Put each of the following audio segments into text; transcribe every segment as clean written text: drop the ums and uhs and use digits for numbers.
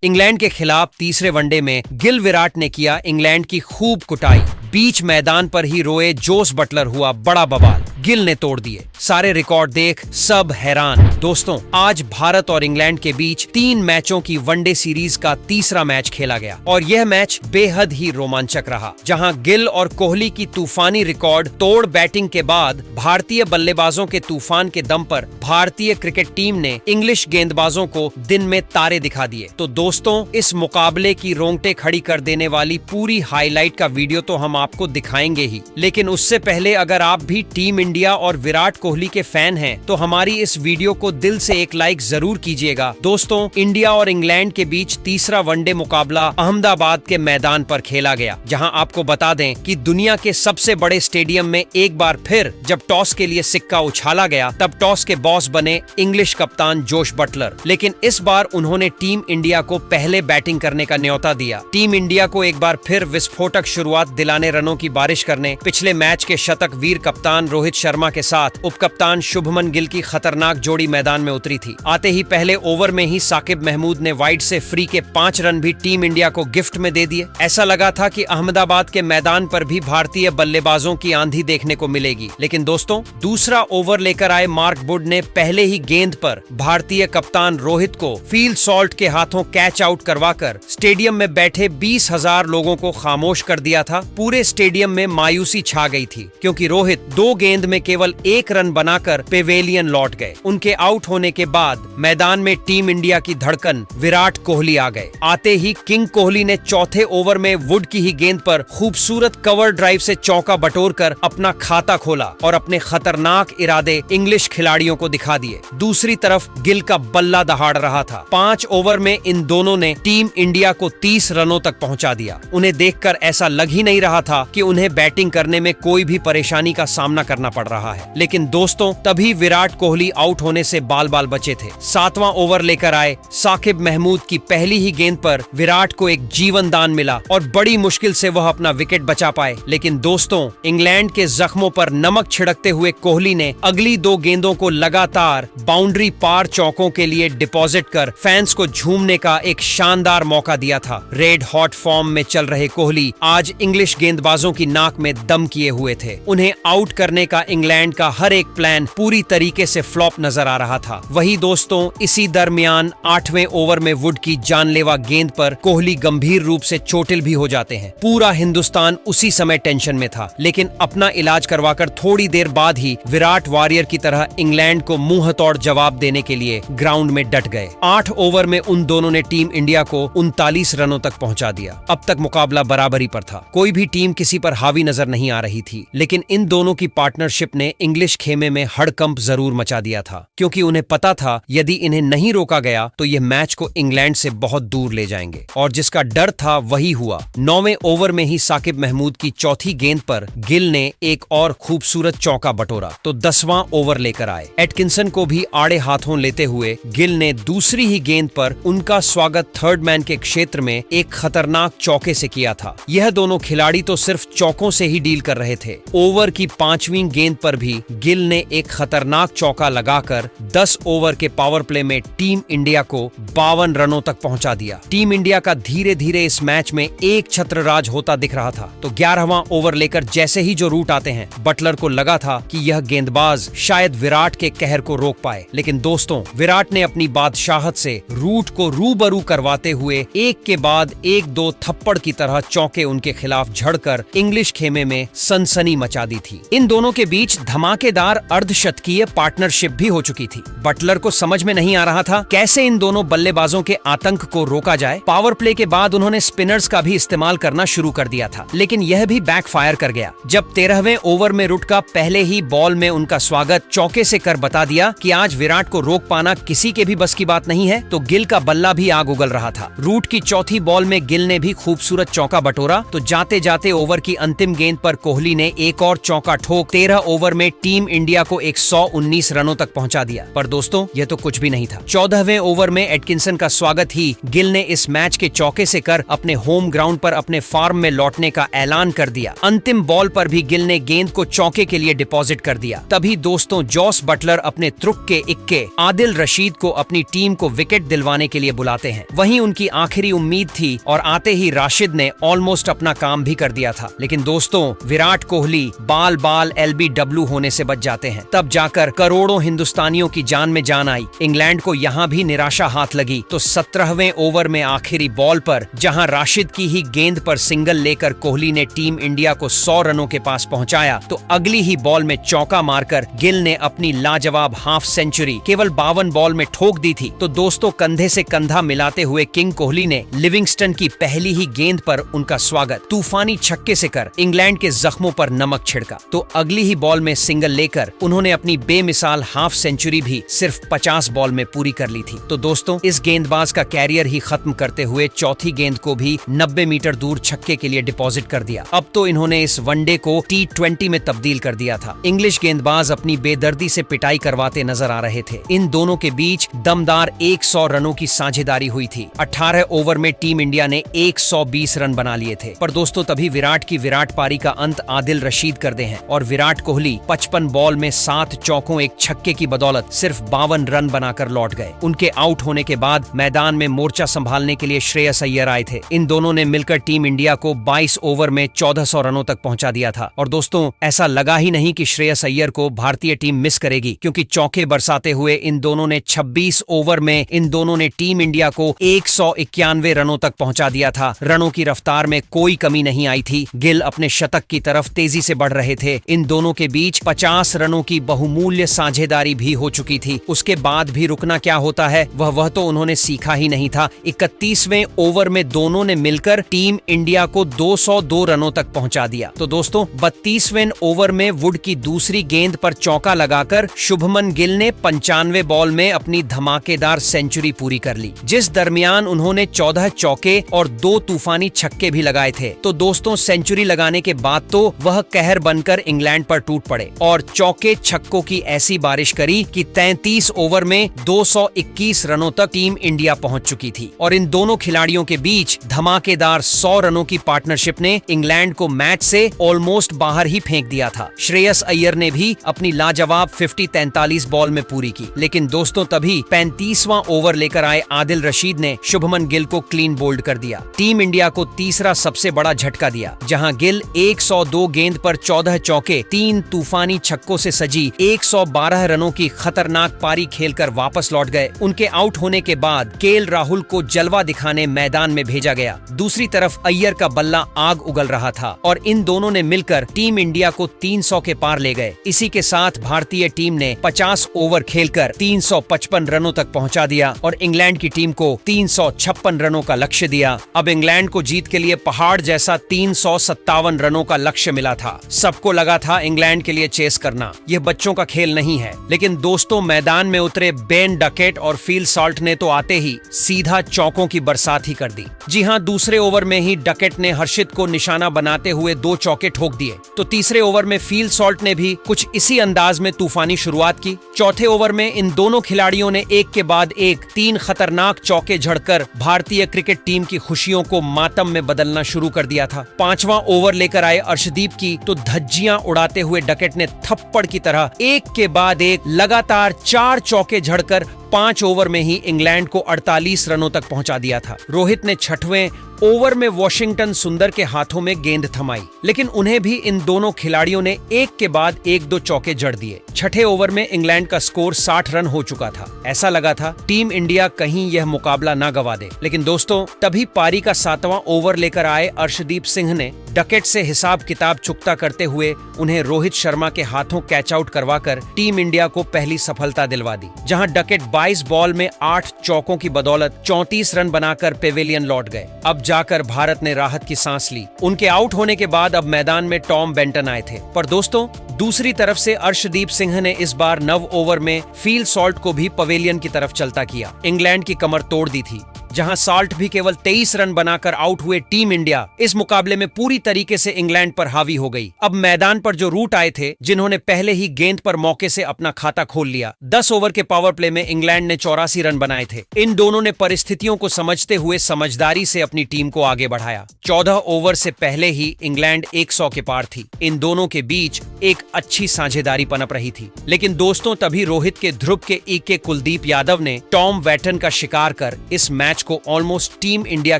England के खिलाफ तीसरे वनडे में गिल विराट ने किया इंग्लैंड की खूब कुटाई। बीच मैदान पर ही रोए जोस बटलर हुआ बड़ा बवाल। गिल ने तोड़ दिए सारे रिकॉर्ड देख सब हैरान। दोस्तों, आज भारत और इंग्लैंड के बीच 3 मैचों की वनडे सीरीज का तीसरा मैच खेला गया और यह मैच बेहद ही रोमांचक रहा, जहां गिल और कोहली की तूफानी रिकॉर्ड तोड़ बैटिंग के बाद भारतीय बल्लेबाजों के तूफान के दम पर भारतीय क्रिकेट टीम ने इंग्लिश गेंदबाजों को दिन में तारे दिखा दिए। तो दोस्तों, इस मुकाबले की रोंगटे खड़ी कर देने वाली पूरी हाईलाइट का वीडियो तो हम आपको दिखाएंगे ही, लेकिन उससे पहले अगर आप भी टीम इंडिया और विराट कोहली के फैन हैं तो हमारी इस वीडियो को दिल से एक लाइक जरूर कीजिएगा। दोस्तों, इंडिया और इंग्लैंड के बीच तीसरा वनडे मुकाबला अहमदाबाद के मैदान पर खेला गया, जहां आपको बता दें कि दुनिया के सबसे बड़े स्टेडियम में एक बार फिर जब टॉस के लिए सिक्का उछाला गया तब टॉस के बॉस बने इंग्लिश कप्तान जोश बटलर। लेकिन इस बार उन्होंने टीम इंडिया को पहले बैटिंग करने का न्योता दिया। टीम इंडिया को एक बार फिर विस्फोटक शुरुआत दिलाने रनों की बारिश करने पिछले मैच के शतक वीर कप्तान रोहित शर्मा के साथ उपकप्तान शुभमन गिल की खतरनाक जोड़ी मैदान में उतरी थी। आते ही पहले ओवर में ही साकिब महमूद ने वाइड से फ्री के 5 रन भी टीम इंडिया को गिफ्ट में दे दिए। ऐसा लगा था कि अहमदाबाद के मैदान पर भी भारतीय बल्लेबाजों की आंधी देखने को मिलेगी। लेकिन दोस्तों, दूसरा ओवर लेकर आए मार्क वुड ने पहले ही गेंद पर भारतीय कप्तान रोहित को फील्ड सॉल्ट के हाथों कैच आउट करवाकर स्टेडियम में बैठे 20,000 लोगों को खामोश कर दिया था। पूरे स्टेडियम में मायूसी छा गई थी क्योंकि रोहित 2 गेंद में केवल 1 रन बनाकर पेवेलियन लौट गए। उनके आउट होने के बाद मैदान में टीम इंडिया की धड़कन विराट कोहली आ गए। आते ही किंग कोहली ने चौथे ओवर में वुड की ही गेंद पर खूबसूरत कवर ड्राइव से चौका बटोरकर अपना खाता खोला और अपने खतरनाक इरादे इंग्लिश खिलाड़ियों को दिखा दिए। दूसरी तरफ गिल का बल्ला दहाड़ रहा था। 5 ओवर में इन दोनों ने टीम इंडिया को 30 रनों तक पहुंचा दिया। उन्हें देखकर ऐसा लग ही नहीं रहा था कि उन्हें बैटिंग करने में कोई भी परेशानी का सामना करना पड़ रहा है। लेकिन दोस्तों, तभी विराट कोहली आउट होने से बाल बाल बचे थे। 7वां ओवर लेकर आए साकिब महमूद की पहली ही गेंद पर विराट को एक जीवन दान मिला और बड़ी मुश्किल से वह अपना विकेट बचा पाए। लेकिन दोस्तों, इंग्लैंड के जख्मों पर नमक छिड़कते हुए कोहली ने अगली 2 गेंदों को लगातार बाउंड्री पार चौकों के लिए डिपॉजिट कर फैंस को झूमने का एक शानदार मौका दिया था। रेड हॉट फॉर्म में चल रहे कोहली आज इंग्लिश गेंदबाजों की नाक में दम किए हुए थे। उन्हें आउट करने का इंग्लैंड का हर एक प्लान पूरी तरीके से फ्लॉप नजर आ रहा था। वही दोस्तों, इसी दरमियान 8वें ओवर में वुड की जानलेवा गेंद पर कोहली गंभीर रूप से चोटिल भी हो जाते हैं। पूरा हिंदुस्तान उसी समय टेंशन में था, लेकिन अपना इलाज करवाकर थोड़ी देर बाद ही विराट वॉरियर की तरह इंग्लैंड को मुंह तोड़ जवाब देने के लिए ग्राउंड में डट गए। 8 ओवर में उन दोनों ने टीम इंडिया को 39 रनों तक पहुंचा दिया। अब तक मुकाबला बराबरी पर था, कोई भी टीम किसी पर हावी नजर नहीं आ रही थी। लेकिन इन दोनों की पार्टनरशिप ने इंग्लिश खेमे में हड़कंप जरूर मचा दिया था, क्योंकि उन्हें पता था यदि इन्हें नहीं रोका गया तो ये मैच को इंग्लैंड से बहुत दूर ले जाएंगे। और जिसका डर था वही हुआ। 9वें ओवर में ही साकिब महमूद की चौथी गेंद पर गिल ने एक और खूबसूरत चौका बटोरा तो 10वां ओवर लेकर आए। एटकिंसन को भी आड़े हाथों लेते हुए गिल ने दूसरी ही गेंद पर उनका स्वागत थर्ड मैन के क्षेत्र में एक खतरनाक चौके से किया था। यह दोनों खिलाड़ी तो सिर्फ चौकों से ही डील कर रहे थे। ओवर की 5वीं गेंद पर भी गिल ने एक खतरनाक चौका लगाकर 10 ओवर के पावर प्ले में टीम इंडिया को 52 रनों तक पहुंचा दिया। टीम इंडिया का धीरे धीरे इस मैच में एक छत्रराज होता दिख रहा था। तो 11वां ओवर लेकर जैसे ही जो रूट आते हैं, बटलर को लगा था कि यह गेंदबाज शायद विराट के कहर को रोक पाए। लेकिन दोस्तों, विराट ने अपनी बादशाहत से रूट को रूबरू करवाते हुए एक के बाद एक 2 थप्पड़ की तरह चौके उनके खिलाफ झड़कर इंग्लिश खेमे में सनसनी मचा दी थी। इन दोनों के बीच धमाकेदार अर्धशतकीय पार्टनरशिप भी हो चुकी थी। बटलर को समझ में नहीं आ रहा था कैसे इन दोनों बल्लेबाजों के आतंक को रोका जाए। पावर प्ले के बाद उन्होंने स्पिनर्स का भी इस्तेमाल करना शुरू कर दिया था, लेकिन यह भी बैकफायर कर गया जब 13वें ओवर में रुट का पहले ही बॉल में उनका स्वागत चौके से कर बता दिया कि आज विराट को रोक पाना किसी के भी बस की बात नहीं है। तो गिल का बल्ला भी आग उगल रहा था। रूट की चौथी बॉल में गिल ने भी खूबसूरत चौका बटोरा तो जाते जाते 7वें ओवर की अंतिम गेंद पर कोहली ने एक और चौका ठोक 13 ओवर में टीम इंडिया को 119 रनों तक पहुंचा दिया। पर दोस्तों ये तो कुछ भी नहीं था। 14वें ओवर में एटकिंसन का स्वागत ही गिल ने इस मैच के चौके से कर अपने होम ग्राउंड पर अपने फार्म में लौटने का ऐलान कर दिया। अंतिम बॉल पर भी गिल ने गेंद को चौके के लिए डिपॉजिट कर दिया। तभी दोस्तों जॉस बटलर अपने त्रुक के इक्के आदिल रशीद को अपनी टीम को विकेट दिलवाने के लिए बुलाते हैं। वहीं उनकी आखिरी उम्मीद थी और आते ही राशिद ने ऑलमोस्ट अपना काम भी कर दिया था। लेकिन दोस्तों विराट कोहली बाल बाल LBW होने से बच जाते हैं। तब जाकर करोड़ों हिंदुस्तानियों की जान में जान आई। इंग्लैंड को यहाँ भी निराशा हाथ लगी तो 17वें ओवर में आखिरी बॉल पर जहां राशिद की ही गेंद पर सिंगल लेकर कोहली ने टीम इंडिया को 100 रनों के पास पहुंचाया तो अगली ही बॉल में चौका मारकर गिल ने अपनी लाजवाब हाफ सेंचुरी केवल 52 बॉल में ठोक दी थी। तो दोस्तों कंधे से कंधा मिलाते हुए किंग कोहली ने लिविंगस्टन की पहली ही गेंद पर उनका स्वागत तूफानी छक्के से कर इंग्लैंड के जख्मों पर नमक छिड़का। तो अगली ही बॉल में सिंगल लेकर उन्होंने अपनी बेमिसाल हाफ सेंचुरी भी सिर्फ 50 बॉल में पूरी कर ली थी। तो दोस्तों इस गेंदबाज का कैरियर ही खत्म करते हुए चौथी गेंद को भी 90 मीटर दूर छक्के के लिए डिपॉजिट कर दिया। अब तो इन्होंने इस वनडे को T20 में तब्दील कर दिया था। इंग्लिश गेंदबाज अपनी बेदर्दी से पिटाई करवाते नजर आ रहे थे। इन दोनों के बीच दमदार 100 रनों की साझेदारी हुई थी। 18 ओवर में टीम इंडिया ने 120 रन बना लिए थे। पर दोस्तों तभी विराट की विराट पारी का अंत आदिल रशीद करते हैं और विराट कोहली 55 बॉल में 7 चौकों एक छक्के की बदौलत सिर्फ 52 रन बनाकर लौट गए। उनके आउट होने के बाद मैदान में मोर्चा संभालने के लिए श्रेयस अय्यर आए थे। इन दोनों ने मिलकर टीम इंडिया को 22 ओवर में 1400 रनों तक पहुंचा दिया था। और दोस्तों ऐसा लगा ही नहीं कि श्रेयस अय्यर को भारतीय टीम मिस करेगी, क्योंकि चौके बरसाते हुए इन दोनों ने 26 ओवर में इन दोनों ने टीम इंडिया को 191 रनों तक पहुंचा दिया था। रनों की रफ्तार में कोई कमी नहीं आई थी। गिल अपने शतक की तरफ तेजी से बढ़ रहे थे। इन दोनों के बीच 50 रनों की बहुमूल्य साझेदारी भी हो चुकी थी। उसके बाद भी रुकना क्या होता है वह तो उन्होंने सीखा ही नहीं था। 31वें ओवर में दोनों ने मिलकर टीम इंडिया को 202 रनों तक पहुंचा दिया। तो दोस्तों 32वें ओवर में वुड की दूसरी गेंद पर चौका लगाकर शुभमन गिल ने 95 बॉल में अपनी धमाकेदार सेंचुरी पूरी कर ली, जिस दरमियान उन्होंने 14 चौके और 2 तूफानी छक्के भी लगाए थे। तो दोस्तों सेंचुरी लगाने के बाद तो वह कहर बनकर इंग्लैंड पर टूट पड़े और चौके छक्कों की ऐसी बारिश करी कि 33 ओवर में 221 रनों तक टीम इंडिया पहुंच चुकी थी। और इन दोनों खिलाड़ियों के बीच धमाकेदार 100 रनों की पार्टनरशिप ने इंग्लैंड को मैच से ऑलमोस्ट बाहर ही फेंक दिया था। श्रेयस अय्यर ने भी अपनी लाजवाब 43 बॉल में पूरी की। लेकिन दोस्तों तभी 35वां ओवर लेकर आए आदिल रशीद ने शुभमन गिल को क्लीन बोल्ड कर दिया। टीम इंडिया को तीसरा सबसे बड़ा झटका दिया, जहां गिल 102 गेंद पर 14 चौके 3 तूफानी छक्कों से सजी 112 रनों की खतरनाक पारी खेलकर वापस लौट गए। उनके आउट होने के बाद केएल राहुल को जलवा दिखाने मैदान में भेजा गया। दूसरी तरफ अय्यर का बल्ला आग उगल रहा था और इन दोनों ने मिलकर टीम इंडिया को 300 के पार ले गए। इसी के साथ भारतीय टीम ने 50 ओवर खेलकर 355 रनों तक पहुंचा दिया और इंग्लैंड की टीम को 356 रनों का लक्ष्य दिया। अब इंग्लैंड को जीत के लिए पहाड़ जैसा 357 रनों का लक्ष्य मिला था। सबको लगा था इंग्लैंड के लिए चेस करना यह बच्चों का खेल नहीं है। लेकिन दोस्तों मैदान में उतरे बेन डकेट और फील सॉल्ट ने तो आते ही सीधा चौकों की बरसात ही कर दी। जी हां, दूसरे ओवर में ही डकेट ने हर्षित को निशाना बनाते हुए 2 चौके ठोक दिए। तो तीसरे ओवर में फील सॉल्ट ने भी कुछ इसी अंदाज में तूफानी शुरुआत की। चौथे ओवर में इन दोनों खिलाड़ियों ने एक के बाद एक 3 खतरनाक चौके झड़कर भारतीय क्रिकेट टीम की खुशियों को मातम में बदलना शुरू कर दिया था। 5वां ओवर लेकर आए अर्शदीप की तो धज्जियां उड़ाते हुए डकेट ने थप्पड़ की तरह एक के बाद एक लगातार 4 चौके झड़कर 5 ओवर में ही इंग्लैंड को 48 रनों तक पहुंचा दिया था। रोहित ने 6वें ओवर में वॉशिंगटन सुंदर के हाथों में गेंद थमाई, लेकिन उन्हें भी इन दोनों खिलाड़ियों ने एक के बाद एक 2 चौके जड़ दिए। 6ठे ओवर में इंग्लैंड का स्कोर 60 रन हो चुका था। ऐसा लगा था टीम इंडिया कहीं यह मुकाबला ना गवा दे। लेकिन दोस्तों तभी पारी का 7वां ओवर लेकर आए अर्शदीप सिंह ने डकेट से हिसाब किताब चुकता करते हुए उन्हें रोहित शर्मा के हाथों कैच आउट करवाकर टीम इंडिया को पहली सफलता दिलवा दी, जहां डकेट 22 बॉल में 8 चौकों की बदौलत 34 रन बनाकर पेविलियन लौट गए। अब जाकर भारत ने राहत की सांस ली। उनके आउट होने के बाद अब मैदान में टॉम बेंटन आए थे। पर दोस्तों दूसरी तरफ से अर्शदीप सिंह ने इस बार 9 ओवर में फील सॉल्ट को भी पवेलियन की तरफ चलता किया। इंग्लैंड की कमर तोड़ दी थी। जहां साल्ट भी केवल 23 रन बनाकर आउट हुए टीम इंडिया इस मुकाबले में पूरी तरीके से इंग्लैंड पर हावी हो गई। अब मैदान पर जो रूट आए थे, जिन्होंने पहले ही गेंद पर मौके से अपना खाता खोल लिया। 10 ओवर के पावर प्ले में इंग्लैंड ने 84 रन बनाए थे। इन दोनों ने परिस्थितियों को समझते हुए समझदारी से अपनी टीम को आगे बढ़ाया। 14 ओवर से पहले ही इंग्लैंड 100 के पार थी। इन दोनों के बीच एक अच्छी साझेदारी पनप रही थी। लेकिन दोस्तों, तभी रोहित के ध्रुव के इक्के कुलदीप यादव ने टॉम वैटन का शिकार कर इस मैच को ऑलमोस्ट टीम इंडिया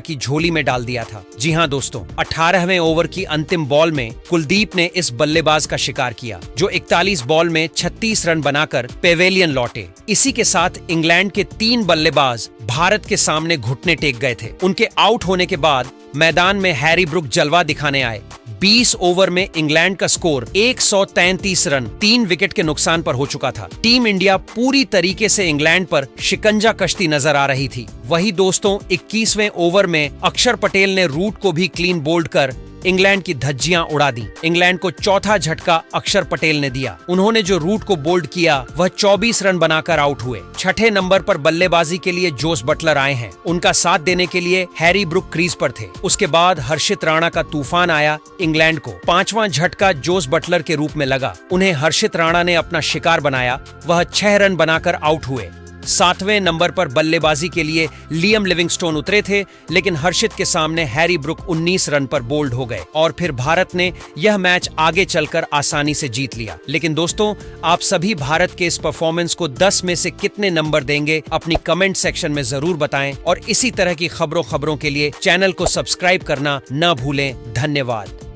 की झोली में डाल दिया था। जी हां दोस्तों, 18वें ओवर की अंतिम बॉल में कुलदीप ने इस बल्लेबाज का शिकार किया, जो 41 बॉल में 36 रन बनाकर पेवेलियन लौटे। इसी के साथ इंग्लैंड के 3 बल्लेबाज भारत के सामने घुटने टेक गए थे। उनके आउट होने के बाद मैदान में हैरी ब्रुक जलवा दिखाने आए। 20 ओवर में इंग्लैंड का स्कोर 133 रन 3 विकेट के नुकसान पर हो चुका था। टीम इंडिया पूरी तरीके से इंग्लैंड पर शिकंजा कसती नजर आ रही थी। वही दोस्तों, 21वें ओवर में अक्षर पटेल ने रूट को भी क्लीन बोल्ड कर इंग्लैंड की धज्जियां उड़ा दी। इंग्लैंड को चौथा झटका अक्षर पटेल ने दिया। उन्होंने जो रूट को बोल्ड किया वह 24 रन बनाकर आउट हुए। छठे नंबर पर बल्लेबाजी के लिए जोस बटलर आए हैं। उनका साथ देने के लिए हैरी ब्रुक क्रीज पर थे। उसके बाद हर्षित राणा का तूफान आया। इंग्लैंड को 5वां झटका जोस बटलर के रूप में लगा। उन्हें हर्षित राणा ने अपना शिकार बनाया। वह 6 रन बनाकर आउट हुए। 7वें नंबर पर बल्लेबाजी के लिए लियम लिविंगस्टोन उतरे थे, लेकिन हर्षित के सामने हैरी ब्रुक 19 रन पर बोल्ड हो गए और फिर भारत ने यह मैच आगे चलकर आसानी से जीत लिया। लेकिन दोस्तों, आप सभी भारत के इस परफॉर्मेंस को 10 में से कितने नंबर देंगे, अपनी कमेंट सेक्शन में जरूर बताएं और इसी तरह की खबरों के लिए चैनल को सब्सक्राइब करना न भूलें। धन्यवाद।